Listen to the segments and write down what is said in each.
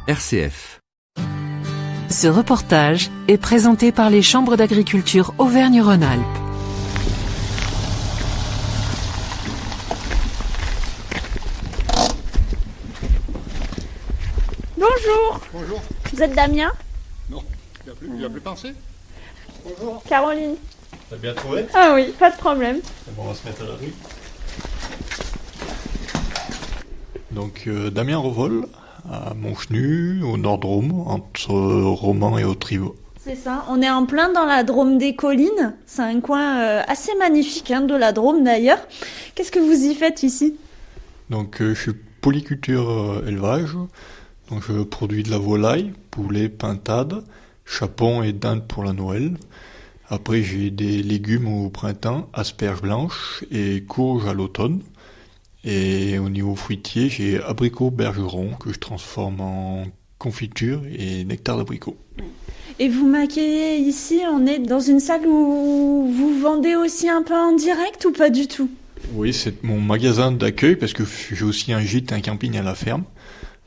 RCF. Ce reportage est présenté par les chambres d'agriculture Auvergne-Rhône-Alpes. Bonjour. Bonjour. Vous êtes Damien? Non, il n'y a plus pensé. Bonjour. Caroline? T'as bien trouvé? Ah oui, pas de problème. Bon, on va se mettre à la rue. Donc Damien Revol, à Montchenu, au Nord-Drôme, entre Romans et Autriveau. C'est ça, on est en plein dans la Drôme des collines. C'est un coin assez magnifique de la Drôme d'ailleurs. Qu'est-ce que vous y faites ici? Donc je suis polyculture élevage. Donc je produis de la volaille, poulet, pintade, chapon et dinde pour la Noël. Après j'ai des légumes au printemps, asperges blanches et courges à l'automne. Et au niveau fruitier, j'ai abricots bergerons que je transforme en confiture et nectar d'abricot. Et vous m'accueillez ici, on est dans une salle où vous vendez aussi un peu en direct ou pas du tout? Oui, c'est mon magasin d'accueil parce que j'ai aussi un gîte, un camping à la ferme.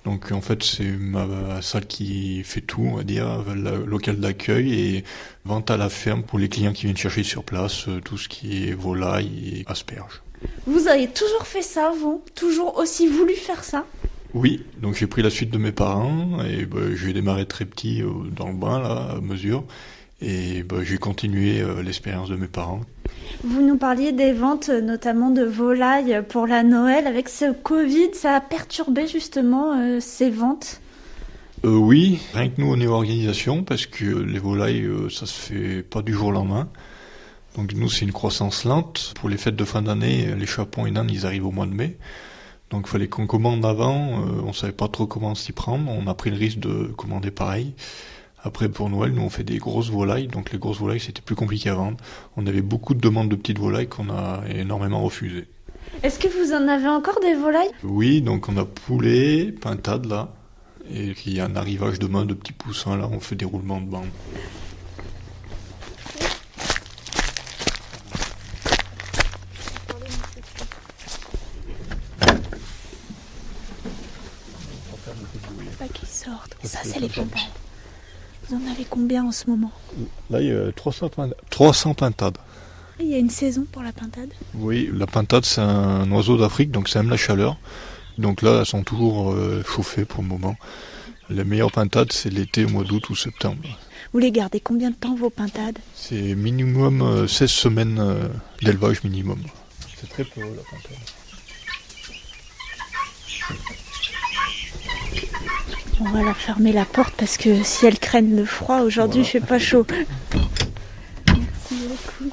Donc en fait c'est ma salle qui fait tout, on va dire, le local d'accueil et vente à la ferme pour les clients qui viennent chercher sur place tout ce qui est volaille et asperges. Vous avez toujours fait ça, vous? Toujours aussi voulu faire ça? Oui, donc j'ai pris la suite de mes parents et j'ai démarré très petit dans le bain là, à mesure, et j'ai continué l'expérience de mes parents. Vous nous parliez des ventes, notamment de volailles pour la Noël. Avec ce Covid, ça a perturbé justement ces ventes? Oui, rien que nous on est organisation parce que les volailles ça se fait pas du jour au lendemain. Donc nous c'est une croissance lente. Pour les fêtes de fin d'année, les chapons et nains ils arrivent au mois de mai. Donc il fallait qu'on commande avant, on savait pas trop comment s'y prendre, on a pris le risque de commander pareil. Après pour Noël, nous on fait des grosses volailles, donc les grosses volailles c'était plus compliqué à vendre. On avait beaucoup de demandes de petites volailles qu'on a énormément refusées. Est-ce que vous en avez encore des volailles? Oui, donc on a poulet, pintade là, et il y a un arrivage demain de petits poussins là, on fait des roulements de bande. Pas qu'ils sortent. Ça c'est les pintades. Vous en avez combien en ce moment? Là il y a 300 pintades. Il y a une saison pour la pintade? Oui, la pintade c'est un oiseau d'Afrique, donc ça aime la chaleur. Donc là elles sont toujours chauffées pour le moment. Les meilleures pintades c'est l'été au mois d'août ou septembre. Vous les gardez combien de temps vos pintades? C'est minimum 16 semaines d'élevage minimum. C'est très peu la pintade. On va la fermer la porte parce que si elles craignent le froid, aujourd'hui il fait pas chaud. Merci beaucoup.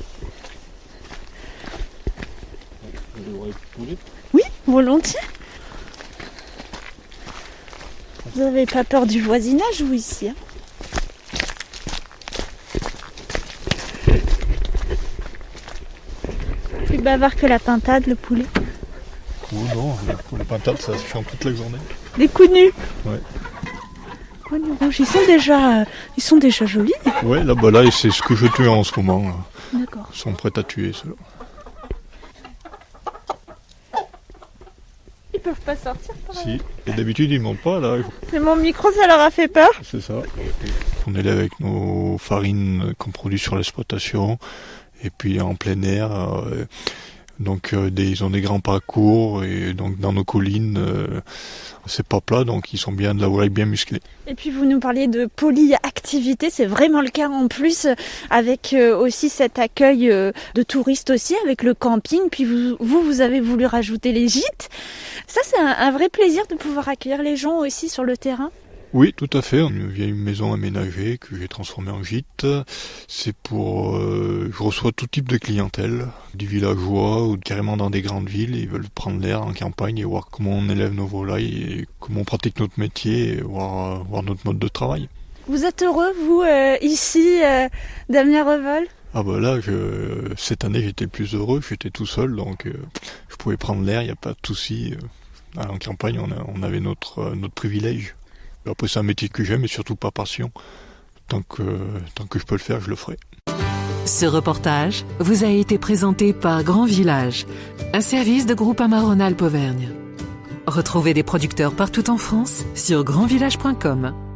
Oui, volontiers. Vous n'avez pas peur du voisinage, vous, ici? Plus bavard que la pintade, le poulet. Oh non, les pintades ça se chante toute la journée. Les coups nus. Ouais. Coups nus rouges, ils sont déjà jolis. Ouais, là c'est ce que je tue en ce moment. Là. D'accord. Ils sont prêts à tuer ceux-là. Ils peuvent pas sortir par là. Si, et d'habitude ils montent pas là. C'est mon micro, ça leur a fait peur. C'est ça. On élève avec nos farines qu'on produit sur l'exploitation et puis en plein air. Donc ils ont des grands parcours et donc dans nos collines c'est pas plat, donc ils sont bien de la volaille bien musclée. Et puis vous nous parliez de polyactivité, c'est vraiment le cas en plus avec aussi cet accueil de touristes aussi avec le camping, puis vous avez voulu rajouter les gîtes. Ça c'est un vrai plaisir de pouvoir accueillir les gens aussi sur le terrain. Oui, tout à fait. Une vieille maison aménagée que j'ai transformée en gîte. C'est pour... je reçois tout type de clientèle, des villageois ou carrément dans des grandes villes. Ils veulent prendre l'air en campagne et voir comment on élève nos volailles et comment on pratique notre métier et voir notre mode de travail. Vous êtes heureux, vous, ici, Damien Revol? Ah bah là, cette année j'étais plus heureux, j'étais tout seul, donc je pouvais prendre l'air, il n'y a pas de souci. En campagne, on avait notre privilège. Après, c'est un métier que j'aime et surtout par passion. Tant que je peux le faire, je le ferai. Ce reportage vous a été présenté par Grand Village, un service de Groupama Rhône-Alpes Auvergne. Retrouvez des producteurs partout en France sur grandvillage.com.